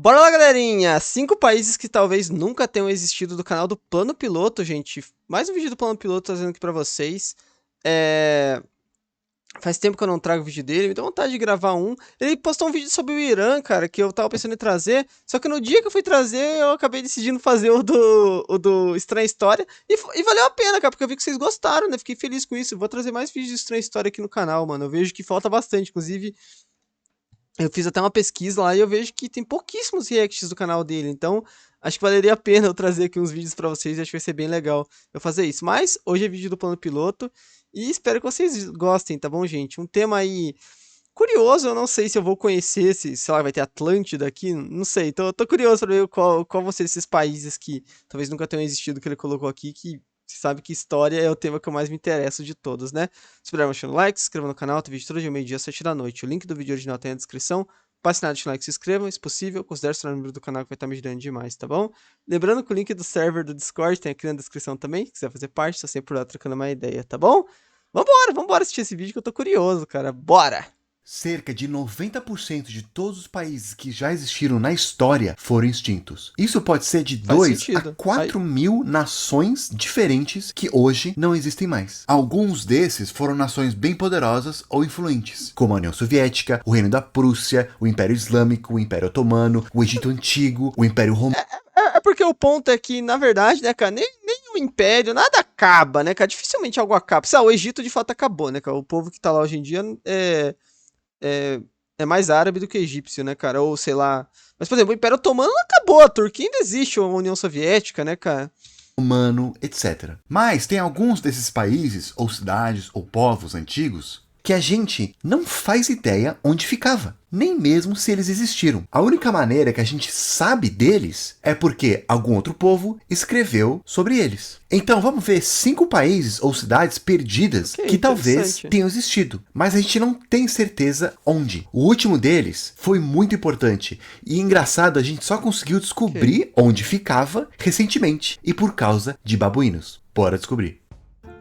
Bora lá, galerinha! 5 países que talvez nunca tenham existido do canal do Plano Piloto, gente. Mais um vídeo do Plano Piloto trazendo aqui pra vocês. Faz tempo que eu não trago vídeo dele, me deu vontade de gravar um. Ele postou um vídeo sobre o Irã, cara, que eu tava pensando em trazer. Só que no dia que eu fui trazer, eu acabei decidindo fazer o do Estranha História. E valeu a pena, cara, porque eu vi que vocês gostaram, né? Fiquei feliz com isso. Vou trazer mais vídeos de Estranha História aqui no canal, mano. Eu vejo que falta bastante, inclusive. Eu fiz até uma pesquisa lá e eu vejo que tem pouquíssimos reacts do canal dele, então acho que valeria a pena eu trazer aqui uns vídeos pra vocês, acho que vai ser bem legal eu fazer isso. Mas hoje é vídeo do Plano Piloto e espero que vocês gostem, tá bom, gente? Um tema aí curioso, eu não sei se eu vou conhecer, se, sei lá, vai ter Atlântida aqui, não sei, tô curioso pra ver qual vão ser esses países que talvez nunca tenham existido que ele colocou aqui, que você sabe que história é o tema que eu mais me interesso de todos, né? Se puder, deixando like, se inscreva no canal, tem vídeo todo dia, meio-dia, 7 da noite. O link do vídeo original tem na descrição. Passe nada, deixa um like, se inscrevam, se possível, considere se membro do canal que vai estar me ajudando demais, tá bom? Lembrando que o link do server do Discord tem aqui na descrição também, se quiser fazer parte, tô sempre por lá trocando uma ideia, tá bom? Vambora assistir esse vídeo que eu tô curioso, cara, bora! Cerca de 90% de todos os países que já existiram na história foram extintos. Isso pode ser de Faz 2 a sentido. 4 mil nações diferentes que hoje não existem mais. Alguns desses foram nações bem poderosas ou influentes, como a União Soviética, o Reino da Prússia, o Império Islâmico, o Império Otomano, o Egito Antigo, o Império Romano. É porque o ponto é que, na verdade, né, cara, nem o Império, nada acaba, né, cara, dificilmente algo acaba. Sei lá, o Egito de fato acabou, né, cara, o povo que tá lá hoje em dia é mais árabe do que egípcio, né, cara? Ou sei lá. Mas, por exemplo, o Império Otomano não acabou, a Turquia ainda existe, a União Soviética, né, cara? Romano, etc. Mas tem alguns desses países, ou cidades, ou povos antigos, que a gente não faz ideia onde ficava, nem mesmo se eles existiram. A única maneira que a gente sabe deles é porque algum outro povo escreveu sobre eles. Então vamos ver 5 países ou cidades perdidas que talvez tenham existido, mas a gente não tem certeza onde. O último deles foi muito importante e engraçado, a gente só conseguiu descobrir onde ficava recentemente e por causa de babuínos. Bora descobrir.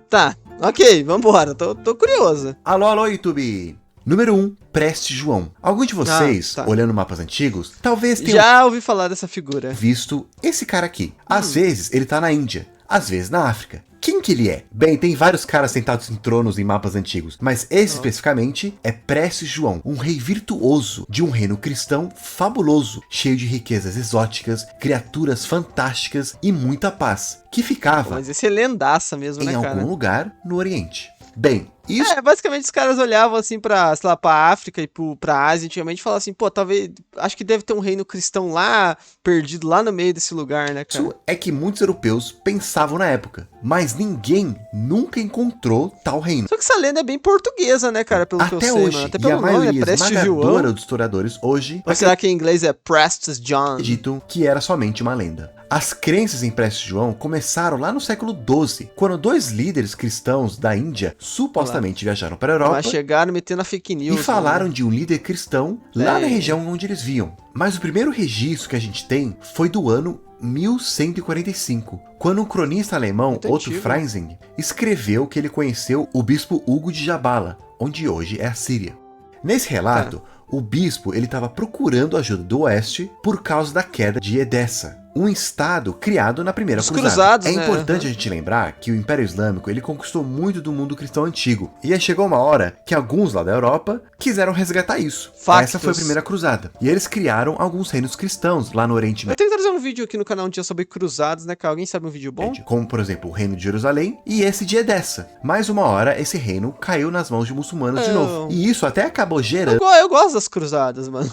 Tá, ok, vambora, tô curioso. Alô, YouTube! Número 1, Preste João. Alguns de vocês, olhando mapas antigos, talvez tenham já ouvi falar dessa figura. Visto esse cara aqui. Às vezes ele tá na Índia, às vezes na África. Quem que ele é? Bem, tem vários caras sentados em tronos em mapas antigos, mas esse especificamente é Preste João, um rei virtuoso de um reino cristão fabuloso, cheio de riquezas exóticas, criaturas fantásticas e muita paz, que ficava mas esse é lendaça mesmo, né, cara? Em algum lugar no Oriente. Bem, isso... basicamente os caras olhavam assim pra, sei lá, pra África e pra Ásia antigamente e falavam assim, pô, talvez, acho que deve ter um reino cristão lá, perdido lá no meio desse lugar, né, cara? Isso é que muitos europeus pensavam na época, mas ninguém nunca encontrou tal reino. Só que essa lenda é bem portuguesa, né, cara, pelo que eu sei, hoje, mano. Até e pelo a maioria nome, esmagadora dos historiadores hoje... Ou será que em inglês é Precious John? Acreditam que era somente uma lenda. As crenças em Preste João começaram lá no século XII, quando 2 líderes cristãos da Índia supostamente viajaram para a Europa. Mas chegaram metendo a fake news. E falaram de um líder cristão lá na região onde eles viam. Mas o primeiro registro que a gente tem foi do ano 1145, quando um cronista alemão, Otto Freising, escreveu que ele conheceu o bispo Hugo de Jabala, onde hoje é a Síria. Nesse relato, o bispo estava procurando ajuda do oeste por causa da queda de Edessa, um estado criado na primeira cruzada. Cruzados, é importante a gente lembrar que o Império Islâmico ele conquistou muito do mundo cristão antigo. E aí chegou uma hora que alguns lá da Europa quiseram resgatar isso. Essa foi a primeira cruzada. E eles criaram alguns reinos cristãos lá no Oriente Médio. Eu tenho que trazer um vídeo aqui no canal um dia sobre cruzados, né, cara? Alguém sabe um vídeo bom? Como, por exemplo, o reino de Jerusalém e esse de Edessa. Mais uma hora, esse reino caiu nas mãos de muçulmanos de novo. E isso até acabou gerando... Eu gosto das cruzadas, mano.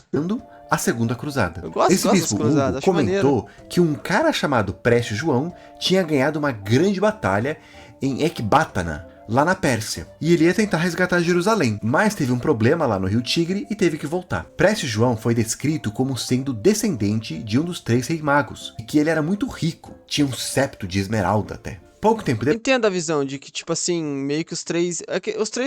A segunda cruzada. Esse bispo Hugo comentou que um cara chamado Preste João tinha ganhado uma grande batalha em Ecbatana, lá na Pérsia. E ele ia tentar resgatar Jerusalém, mas teve um problema lá no Rio Tigre e teve que voltar. Preste João foi descrito como sendo descendente de um dos 3 reis magos, e que ele era muito rico, tinha um septo de esmeralda até. Pouco tempo depois... Entendo a visão de que, tipo assim, meio que os 3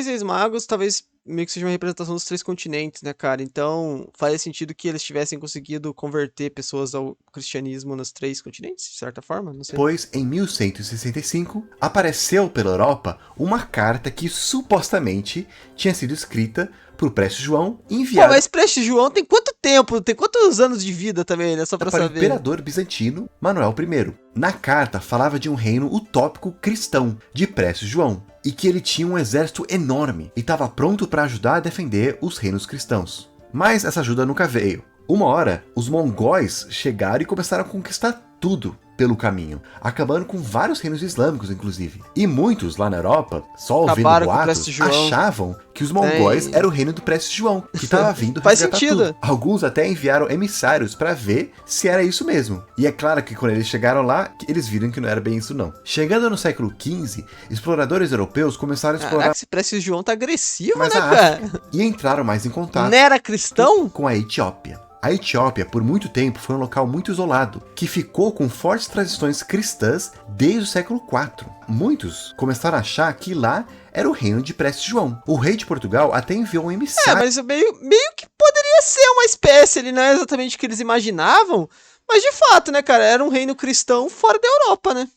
reis magos talvez meio que seja uma representação dos 3 continentes, né, cara? Então, faz sentido que eles tivessem conseguido converter pessoas ao cristianismo nos 3 continentes, de certa forma, não sei. Pois, em 1165, apareceu pela Europa uma carta que supostamente tinha sido escrita por Précio João e Pô, enviada mas Prestes João tem quanto tempo? Tem quantos anos de vida também, né? Só pra para o saber. imperador bizantino Manuel I. Na carta falava de um reino utópico cristão de Précio João e que ele tinha um exército enorme e estava pronto para ajudar a defender os reinos cristãos. Mas essa ajuda nunca veio. Uma hora, os mongóis chegaram e começaram a conquistar tudo pelo caminho, acabando com vários reinos islâmicos, inclusive. E muitos lá na Europa, só ouvindo Acabaram com o boatos, Précio João. achavam que os mongóis Tem. eram o reino do Précio João, que estava vindo Faz resgatar sentido. tudo. Alguns até enviaram emissários para ver se era isso mesmo. E é claro que quando eles chegaram lá, eles viram que não era bem isso não. Chegando no século XV, exploradores europeus começaram a explorar Caraca, esse Prestes João tá agressivo, mais né, a cara? África e entraram mais em contato Não era cristão? com a Etiópia. A Etiópia, por muito tempo, foi um local muito isolado, que ficou com fortes tradições cristãs desde o século IV. Muitos começaram a achar que lá era o reino de Précio João. O rei de Portugal até enviou um emissário Mas meio que poderia ser uma espécie, ele não é exatamente o que eles imaginavam, mas de fato, né, cara, era um reino cristão fora da Europa, né?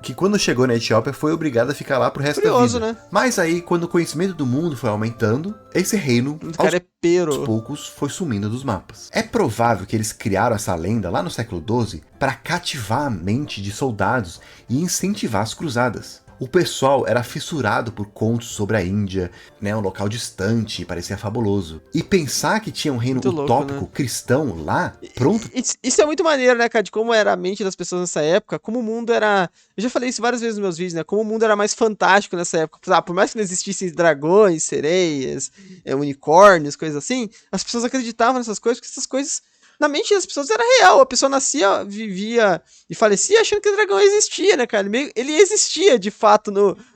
que quando chegou na Etiópia foi obrigado a ficar lá pro resto Curioso, da vida. né? Mas aí, quando o conhecimento do mundo foi aumentando, esse reino, O aos cara é pero. poucos, foi sumindo dos mapas. É provável que eles criaram essa lenda lá no século XII para cativar a mente de soldados e incentivar as cruzadas. O pessoal era fissurado por contos sobre a Índia, né, um local distante, parecia fabuloso. E pensar que tinha um reino Muito louco, utópico né? cristão lá, pronto, Isso é muito maneiro, né, cara, de como era a mente das pessoas nessa época, como o mundo era... Eu já falei isso várias vezes nos meus vídeos, né, como o mundo era mais fantástico nessa época. Por mais que não existissem dragões, sereias, unicórnios, coisas assim, as pessoas acreditavam nessas coisas, porque essas coisas... Na mente das pessoas era real, a pessoa nascia, vivia e falecia achando que o dragão existia, né, cara? Ele existia, de fato,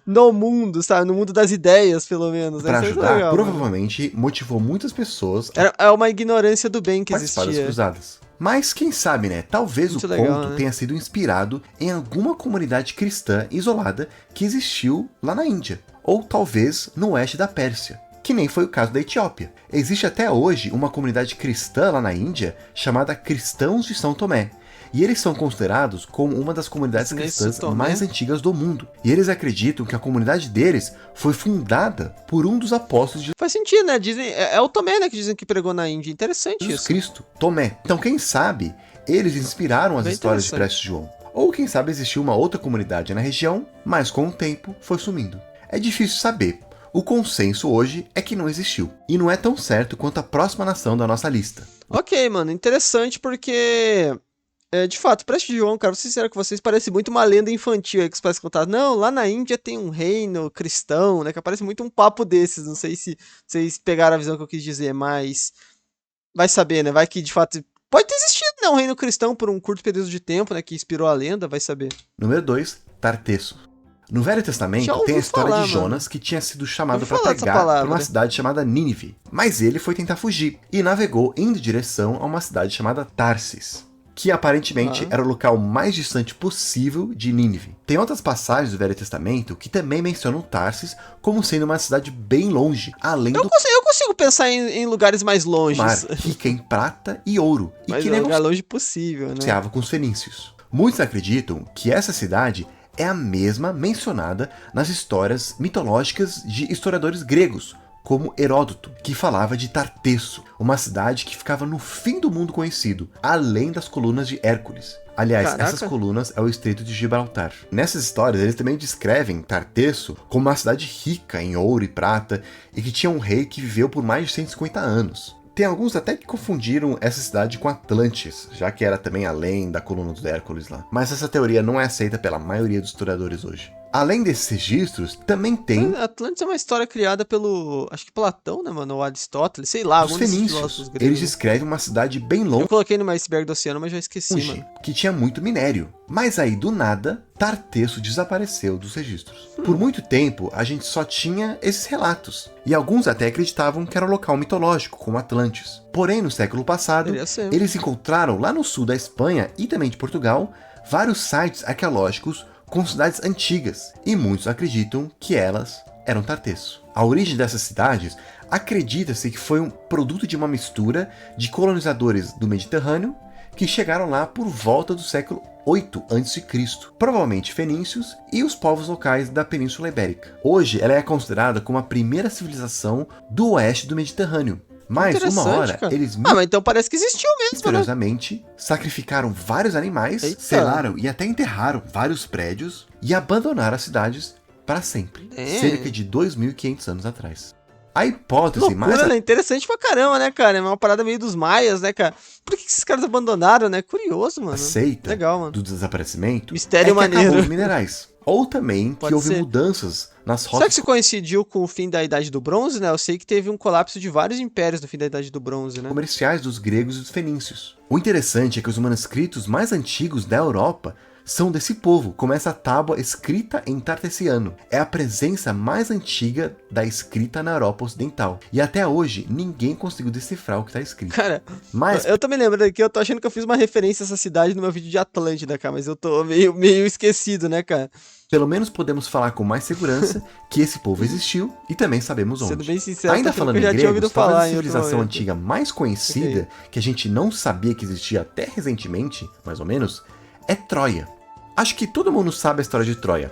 no mundo, sabe? No mundo das ideias, pelo menos. para Isso é muito ajudar, legal, mano. provavelmente motivou muitas pessoas a É uma ignorância do bem que participar das existia. cruzadas. Mas quem sabe, né? Talvez Muito o legal, conto né? tenha sido inspirado em alguma comunidade cristã isolada que existiu lá na Índia, ou talvez no oeste da Pérsia, que nem foi o caso da Etiópia. Existe até hoje uma comunidade cristã lá na Índia chamada Cristãos de São Tomé, e eles são considerados como uma das comunidades Nesse cristãs Tomé? mais antigas do mundo. E eles acreditam que a comunidade deles foi fundada por um dos apóstolos de Faz sentido, né? Dizem, é o Tomé, né, que dizem que pregou na Índia. Interessante Jesus isso. Cristo, Tomé. Então, quem sabe, eles inspiraram as Bem histórias de interessante. Précio João. Ou quem sabe existiu uma outra comunidade na região, mas com o tempo foi sumindo. É difícil saber. O consenso hoje é que não existiu. E não é tão certo quanto a próxima nação da nossa lista. Ok, mano, interessante porque... de fato, Prestes João, cara, vou ser sincero com vocês, parece muito uma lenda infantil aí que os pais contaram. Não, lá na Índia tem um reino cristão, né? Que parece muito um papo desses. Não sei se vocês pegaram a visão que eu quis dizer, mas vai saber, né? Vai que de fato pode ter existido, né? Um reino cristão por um curto período de tempo, né? Que inspirou a lenda, vai saber. Número 2, Tartesso. No Velho Já Testamento ouvi tem a história falar, de Jonas que tinha sido chamado Ouvi para falar dessa pregar para palavra. uma cidade chamada Nínive, mas ele foi tentar fugir e navegou indo em direção a uma cidade chamada Tarsis, que aparentemente era o local mais distante possível de Nínive. Tem outras passagens do Velho Testamento que também mencionam Tarsis como sendo uma cidade bem longe, além do Eu consigo pensar em lugares mais longe, mar, rica em prata e ouro, e mas que é o lugar longe possível, né? negociava com os fenícios. Muitos acreditam que essa cidade é a mesma mencionada nas histórias mitológicas de historiadores gregos, como Heródoto, que falava de Tartesso, uma cidade que ficava no fim do mundo conhecido, além das colunas de Hércules. Aliás, Caraca. essas colunas é o Estreito de Gibraltar. Nessas histórias, eles também descrevem Tartesso como uma cidade rica em ouro e prata e que tinha um rei que viveu por mais de 150 anos. Tem alguns até que confundiram essa cidade com Atlantis, já que era também além da coluna dos Hércules lá. Mas essa teoria não é aceita pela maioria dos historiadores hoje. Além desses registros, também tem Atlantis é uma história criada pelo, acho que Platão, né, mano, ou Aristóteles, sei lá, os algum desses fenícios. filósofos Eles gregos. descrevem uma cidade bem Eu longe, coloquei no iceberg do oceano, mas já esqueci, mano. que tinha muito minério. Mas aí, do nada, Tartesso desapareceu dos registros. Por muito tempo, a gente só tinha esses relatos. E alguns até acreditavam que era um local mitológico, como Atlantis. Porém, no século passado, Poderia ser. eles encontraram lá no sul da Espanha e também de Portugal, vários sites arqueológicos com cidades antigas. E muitos acreditam que elas eram Tartesso. A origem dessas cidades Acredita-se que foi um produto de uma mistura de colonizadores do Mediterrâneo que chegaram lá por volta do século 8 a.C., provavelmente fenícios e os povos locais da Península Ibérica. Hoje ela é considerada como a primeira civilização do oeste do Mediterrâneo. Mas uma hora Cara. eles mas então parece que existiu mesmo, né? misteriosamente sacrificaram vários animais, Eita. selaram e até enterraram vários prédios e abandonaram as cidades para sempre, cerca de 2.500 anos atrás. A hipótese Loucura, mais né? Interessante pra caramba, né, cara? É uma parada meio dos maias, né, cara? Por que esses caras abandonaram, né? Curioso, mano. aceita Legal, mano. do desaparecimento Mistério é que maneiro. acabou os minerais. Ou também que Pode houve ser. mudanças nas Será rotas que isso coincidiu com o fim da Idade do Bronze, né? Eu sei que teve um colapso de vários impérios no fim da Idade do Bronze, né? comerciais dos gregos e dos fenícios. O interessante é que os manuscritos mais antigos da Europa são desse povo, como essa tábua escrita em tartessiano. É a presença mais antiga da escrita na Europa Ocidental. E até hoje, ninguém conseguiu decifrar o que está escrito. Cara, Mas, eu tô me lembrando aqui, eu tô achando que eu fiz uma referência a essa cidade no meu vídeo de Atlântida, cara, mas eu tô meio esquecido, né, cara? pelo menos podemos falar com mais segurança que esse povo existiu e também sabemos onde. Sendo bem sincero, Ainda tô achando falando que eu já em tinha ouvido gregos, talvez falar a em outro civilização momento. antiga mais conhecida, que a gente não sabia que existia até recentemente, mais ou menos, é Troia. Acho que todo mundo sabe a história de Troia.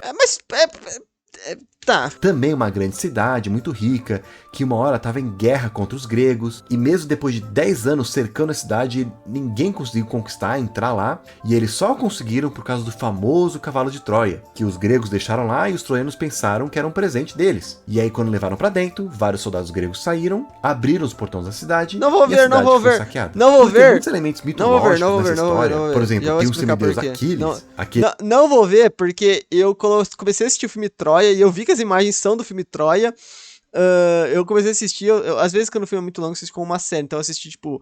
Tá. Também uma grande cidade, muito rica, que uma hora estava em guerra contra os gregos, e mesmo depois de 10 anos cercando a cidade, ninguém conseguiu conquistar, entrar lá, e eles só conseguiram por causa do famoso cavalo de Troia, que os gregos deixaram lá e os troianos pensaram que era um presente deles. E aí quando levaram pra dentro, vários soldados gregos saíram, abriram os portões da cidade, Não vou e a ver, não cidade vou foi ver. saqueada. Não vou Mas tem ver. muitos elementos Não vou ver, mitológicos não vou nessa ver, não vou ver, história. não vou ver. Por exemplo, Já vou tem o explicar por semideus quê. Aquiles. Não vou ver, porque eu comecei a assistir o filme Troia e eu vi que as imagens são do filme Troia. Eu comecei a assistir, às vezes quando o filme é muito longo, eu assisto como uma série, então eu assisti, tipo,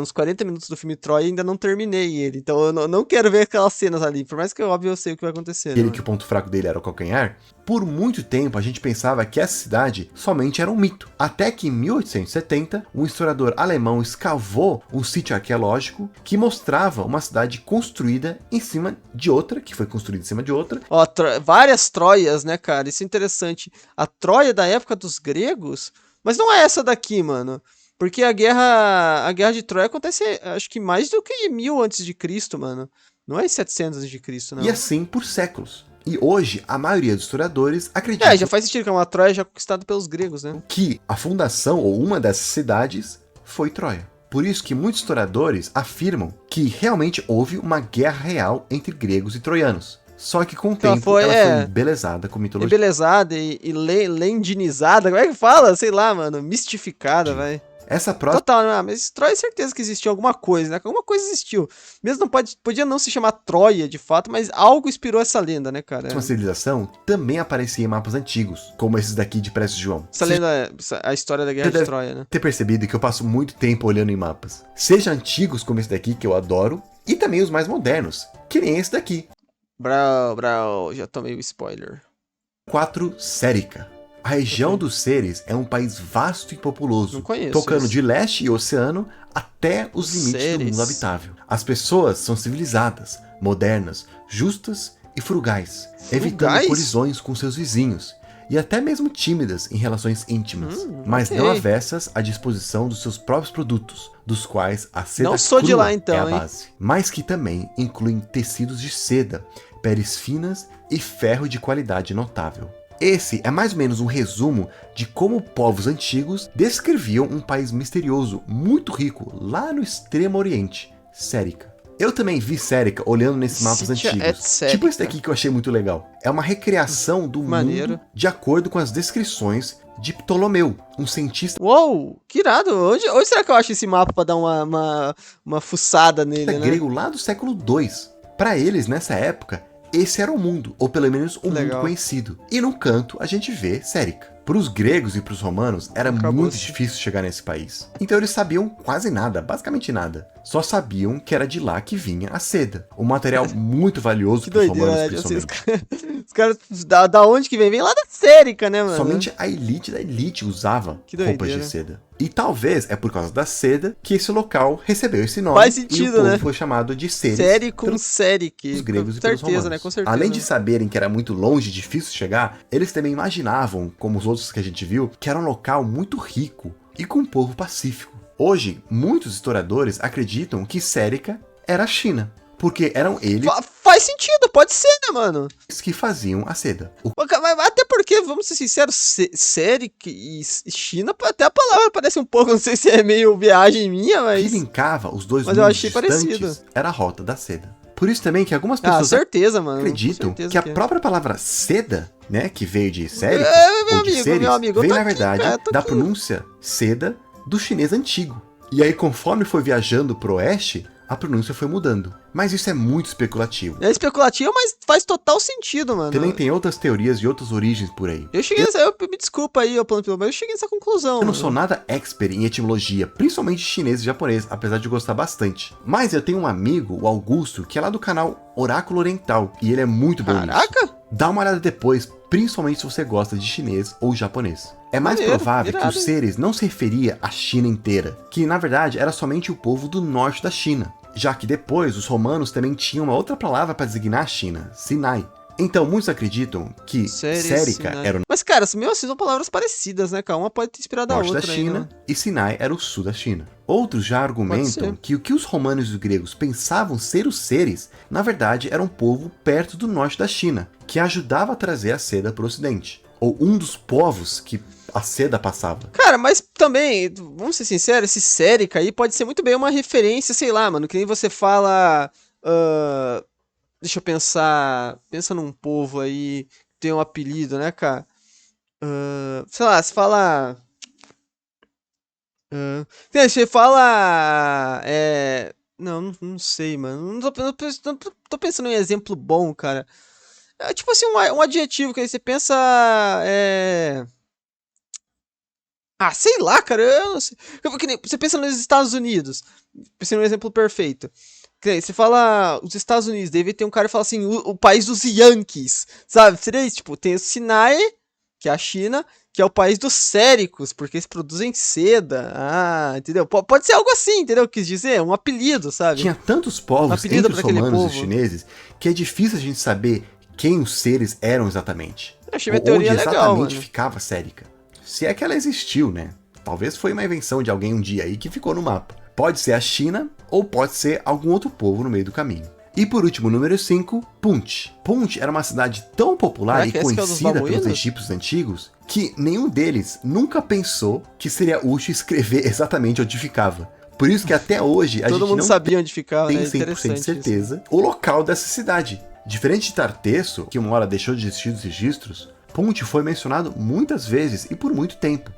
uns 40 minutos do filme Troia e ainda não terminei ele, então eu não quero ver aquelas cenas ali, por mais que óbvio eu sei o que vai acontecer. Ele né, que o ponto fraco dele era o calcanhar, por muito tempo a gente pensava que essa cidade somente era um mito. Até que em 1870, um historiador alemão escavou um sítio arqueológico que mostrava uma cidade construída em cima de outra, que foi construída em cima de outra. Ó, várias Troias, né, cara, isso é interessante. A Troia da época dos gregos, mas não é essa daqui, mano. Porque a guerra de Troia acontece, acho que mais do que 1000 antes de Cristo, mano. Não é 700 antes de Cristo, não. E assim por séculos. E hoje, a maioria dos historiadores acredita Já faz sentido que é uma Troia já conquistada pelos gregos, né? que a fundação ou uma dessas cidades foi Troia. Por isso que muitos historiadores afirmam que realmente houve uma guerra real entre gregos e troianos. Só que com o tempo ela foi embelezada com mitologia. Embelezada e lendinizada, como é que fala? Sei lá, mano, mistificada, vai. Essa próxima Total, mas Troia é certeza que existiu alguma coisa, né? Alguma coisa existiu. Mesmo não podia não se chamar Troia, de fato, mas algo inspirou essa lenda, né, cara? civilização também aparecia em mapas antigos, como esses daqui de Prestes João. Essa lenda, a história da Guerra de Troia, né? Ter percebido que eu passo muito tempo olhando em mapas. Seja antigos como esse daqui, que eu adoro, e também os mais modernos, que nem esse daqui. Brau, já tomei o spoiler. 4. Sérica. A região dos Ceres é um país vasto e populoso, Não conheço tocando esse. de leste e oceano até os limites do mundo habitável. As pessoas são civilizadas, modernas, justas e frugais, evitando colisões com seus vizinhos, e até mesmo tímidas em relações íntimas, mas não avessas à disposição dos seus próprios produtos, dos quais a seda Não sou de crua lá, então, é a hein? base, mas que também incluem tecidos de seda, peles finas e ferro de qualidade notável. Esse é mais ou menos um resumo de como povos antigos descreviam um país misterioso, muito rico, lá no extremo oriente, Sérica. Eu também vi Sérica olhando nesses mapas Cítia et antigos, Sérica. tipo esse daqui que eu achei muito legal. É uma recriação do Maneiro. mundo de acordo com as descrições de Ptolomeu, um cientista Uou, que irado. Onde será que eu acho esse mapa pra dar uma fuçada nele, né? grego lá do século II. Para eles, nessa época, esse era o mundo, ou pelo menos o mundo conhecido. E no canto a gente vê Sérica. Para os gregos e para os romanos era muito difícil chegar nesse país. Então eles sabiam quase nada, basicamente nada. Só sabiam que era de lá que vinha a seda. Um material muito valioso para os romanos, né? principalmente. Os caras, da onde que vem? Vem lá da Sérica, né, mano? Somente a elite da elite usava Que roupas doideira. de seda. E talvez é por causa da seda que esse local recebeu esse nome. Faz sentido, e o povo né? foi chamado de Ceres. Série com série, que Os gregos e com pelos certeza, romanos. né? Com certeza. Além de saberem que era muito longe e difícil chegar, eles também imaginavam, como os outros que a gente viu, que era um local muito rico e com um povo pacífico. Hoje, muitos historiadores acreditam que Sérica era a China, porque eram eles Faz sentido, pode ser, né, mano? que faziam a seda. O Mas até porque, vamos ser sinceros, série e China, até a palavra parece um pouco, não sei se é meio viagem minha, que mas... linkava os dois Mas eu mundos achei distantes parecido. era a rota da seda. Por isso também que algumas Ah, pessoas certeza, mano. acreditam Com certeza que a própria palavra seda, né, que veio de Sérica, meu ou de amigo, Ceres, meu amigo, eu vem tô na aqui, verdade cara, eu tô da aqui. pronúncia seda do chinês antigo. E aí, conforme foi viajando pro oeste, a pronúncia foi mudando. Mas isso é muito especulativo. É especulativo, mas faz total sentido, mano. Também tem outras teorias de outras origens por aí. Eu cheguei nessa... me desculpa aí, Plano Piloto, mas eu cheguei nessa conclusão. Eu não mano. sou nada expert em etimologia, principalmente chinês e japonês, apesar de gostar bastante. Mas eu tenho um amigo, o Augusto, que é lá do canal Oráculo Oriental, e ele é muito bom nisso. Caraca! Dá uma olhada depois, principalmente se você gosta de chinês ou japonês. É mais Maneiro, provável que irado, os Ceres não se referia à China inteira, que na verdade era somente o povo do norte da China, já que depois os romanos também tinham uma outra palavra para designar a China, Sinai. Então muitos acreditam que Sérica era o Mas, cara, mesmo assim são palavras parecidas, né, cara? Uma pode ter inspirado a norte outra da China aí, né? e Sinai era o sul da China. Outros já argumentam que o que os romanos e os gregos pensavam ser os Ceres, na verdade era um povo perto do norte da China, que ajudava a trazer a seda para o ocidente. Ou um dos povos que a seda passava. Cara, mas também, vamos ser sinceros, esse Sérica aí pode ser muito bem uma referência, sei lá, mano, que nem você fala... deixa eu pensar... Pensa num povo aí que tem um apelido, né, cara? Sei lá, você fala... você fala... não sei, mano. Não tô pensando em um exemplo bom, cara. É tipo assim, um adjetivo que aí você pensa... Ah, sei lá, cara, eu não sei. Você pensa nos Estados Unidos, pensei num exemplo perfeito. Você fala os Estados Unidos, daí tem um cara que fala assim, o país dos Yankees, sabe? Seria isso, tipo, tem o Sinai, que é a China, que é o país dos Séricos, porque eles produzem seda. Ah, entendeu? Pode ser algo assim, entendeu? Quis dizer, um apelido, sabe? Tinha tantos povos Apelido entre os pra aquele romanos e os povo. chineses que é difícil a gente saber quem os Ceres eram exatamente. Eu achei minha Ou teoria onde legal, exatamente mano. ficava Sérica. Se é que ela existiu, né? Talvez foi uma invenção de alguém um dia aí que ficou no mapa. Pode ser a China ou pode ser algum outro povo no meio do caminho. E por último, número 5, Punt. Punt era uma cidade tão popular e conhecida pelos egípcios antigos que nenhum deles nunca pensou que seria útil escrever exatamente onde ficava. Por isso que até hoje a Todo gente mundo não sabia onde ficava, tem né? 100% de certeza o local dessa cidade. Diferente de Tartesso, que uma hora deixou de existir dos registros, Punt foi mencionado muitas vezes e por muito tempo.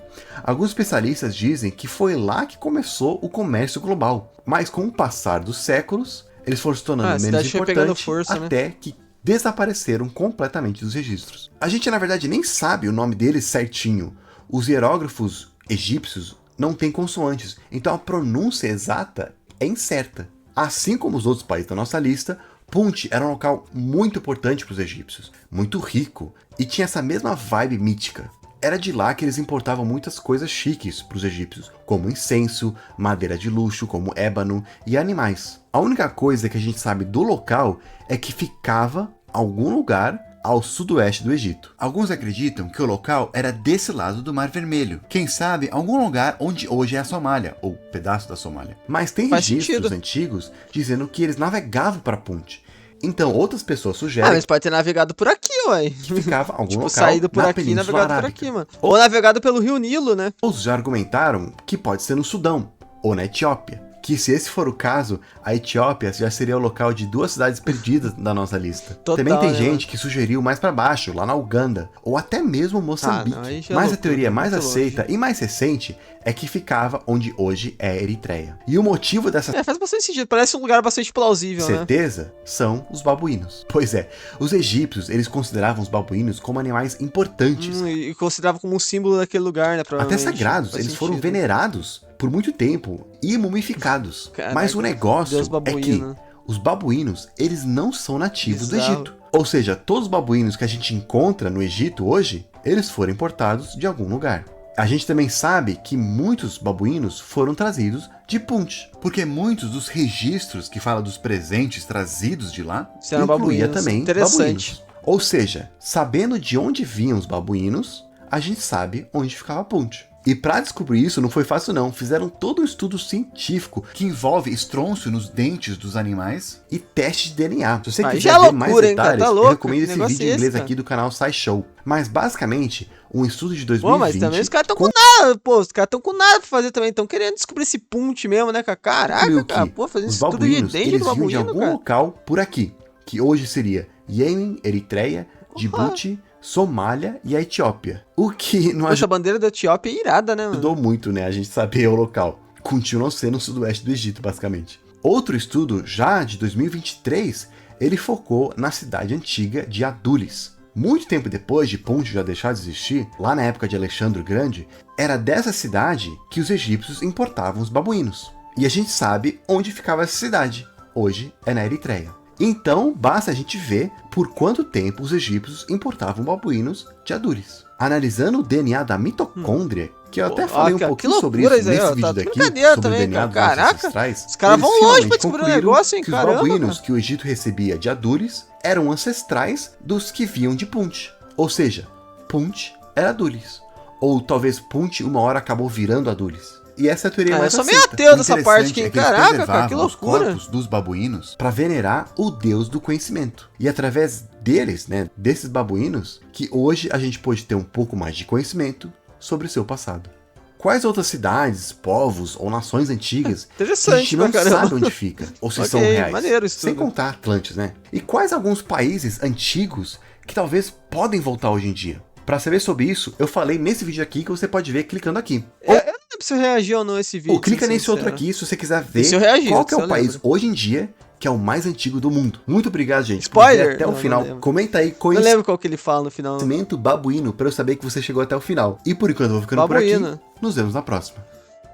Alguns especialistas dizem que foi lá que começou o comércio global, mas com o passar dos séculos, eles foram se tornando menos importantes até que desapareceram completamente dos registros. A gente na verdade nem sabe o nome deles certinho. Os hierógrafos egípcios não têm consoantes, então a pronúncia exata é incerta. Assim como os outros países da nossa lista, Punt era um local muito importante para os egípcios, muito rico, e tinha essa mesma vibe mítica. Era de lá que eles importavam muitas coisas chiques para os egípcios, como incenso, madeira de luxo, como ébano e animais. A única coisa que a gente sabe do local é que ficava em algum lugar ao sudoeste do Egito. Alguns acreditam que o local era desse lado do Mar Vermelho. Quem sabe algum lugar onde hoje é a Somália, ou pedaço da Somália. Mas tem registros antigos dizendo que eles navegavam para Punt. Então, outras pessoas sugerem... mas pode ter navegado por aqui, ué. Que ficava algum tipo, local saído por na aqui e Península navegado Arábica. por aqui, mano. Ou navegado pelo Rio Nilo, né? Outros já argumentaram que pode ser no Sudão, ou na Etiópia. Que se esse for o caso, a Etiópia já seria o local de 2 cidades perdidas da nossa lista. Total, também tem né, gente que sugeriu mais pra baixo, lá na Uganda, ou até mesmo Moçambique. não, aí já é Mas a loucura, teoria mais muito aceita longe. e mais recente é que ficava onde hoje é Eritreia. E o motivo dessa Faz bastante sentido. Parece um lugar bastante plausível, né? certeza são os babuínos. Pois é, os egípcios, eles consideravam os babuínos como animais importantes. E considerava como um símbolo daquele lugar, né? Até Provavelmente. sagrados, Faz eles foram sentido. venerados por muito tempo e mumificados. Caraca, Mas o negócio Deus é babuíno. que os babuínos, eles não são nativos do Bizarro. Egito. Ou seja, todos os babuínos que a gente encontra no Egito hoje, eles foram importados de algum lugar. A gente também sabe que muitos babuínos foram trazidos de Punt, porque muitos dos registros que falam dos presentes trazidos de lá Serão incluía babuínos. também Interessante. babuínos. Ou seja, sabendo de onde vinham os babuínos, a gente sabe onde ficava Punt. E para descobrir isso não foi fácil não, fizeram todo um estudo científico que envolve estrôncio nos dentes dos animais e teste de DNA. Se você Aí quiser já é ver mais loucura, hein, cara? detalhes, Tá eu louco? recomendo Que esse negócio vídeo é em inglês esse, cara? aqui do canal SciShow. Mas basicamente, um estudo de Pô, mas 2020... também os caras estão com nada, pô. Os caras estão com nada pra fazer também. Estão querendo descobrir esse Punt mesmo, né, cara? Caraca, cara. que Pô, fazendo os estudo de babuínos, dente eles do vinham de babuíno, algum cara. local por aqui, que hoje seria Iêmen, Eritreia, Djibouti, Somália e a Etiópia. O que não Essa bandeira da Etiópia é irada, né, mano? ajudou muito, né, a gente saber o local. Continua sendo o sudoeste do Egito, basicamente. Outro estudo, já de 2023, ele focou na cidade antiga de Adulis. Muito tempo depois de Punt já deixar de existir, lá na época de Alexandre o Grande, era dessa cidade que os egípcios importavam os babuínos. E a gente sabe onde ficava essa cidade. Hoje é na Eritreia. Então, basta a gente ver por quanto tempo os egípcios importavam babuínos de Adulis. Analisando o DNA da mitocôndria, que eu até falei um pouquinho sobre isso nesse vídeo daqui, sobre o DNA dos nossos ancestrais, os caras vão longe pra descobrir um concluíram negócio, hein, que os caramba, babuínos cara. que o Egito recebia de Adulis eram ancestrais dos que vinham de Punt. Ou seja, Punt era Adulis. Ou talvez Punt uma hora acabou virando Adulis. E essa é a teoria mais eu sou meio aceita. ateu O dessa parte interessante aqui. é que eles Caraca, cara, que preservavam os loucura. corpos dos babuínos para venerar o deus do conhecimento. E através deles, né, desses babuínos, que hoje a gente pode ter um pouco mais de conhecimento sobre o seu passado. Quais outras cidades, povos ou nações antigas que a Interessante gente não pra caramba. sabe onde fica, ou se Ok, são reais? maneiro isso Sem tudo. contar Atlantes, né? E quais alguns países antigos que talvez podem voltar hoje em dia? Para saber sobre isso, eu falei nesse vídeo aqui que você pode ver clicando aqui. Eu não lembro se eu reagi ou não a esse vídeo. Ou clica sendo nesse outro sincero. aqui se você quiser ver Se eu reagir, qual que é se o eu país lembro. hoje em dia que é o mais antigo do mundo. Muito obrigado, gente. Spoiler? Por ver até o Não, não final. lembro. Comenta aí Não lembro qual que ele fala no final. conhecimento babuíno para eu saber que você chegou até o final. E por enquanto eu vou ficando por aqui. Babuíno. Nos vemos na próxima.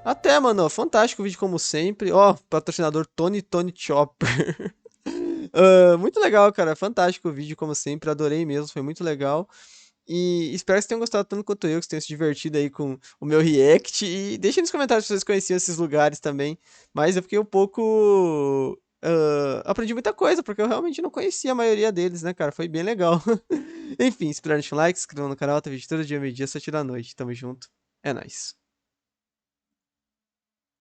Até, mano. Fantástico o vídeo como sempre. Ó, patrocinador Tony Chopper. Muito legal, cara. Fantástico o vídeo como sempre. Adorei mesmo. Foi muito legal. E espero que vocês tenham gostado tanto quanto eu, que vocês tenham se divertido aí com o meu react. E deixem nos comentários se vocês conheciam esses lugares também. Mas eu fiquei um pouco... aprendi muita coisa, porque eu realmente não conhecia a maioria deles, né, cara? Foi bem legal. Enfim, espero deixar um like, se inscrevam no canal, tá vídeo todo dia, meio-dia, 7 da noite. Tamo junto. É nóis.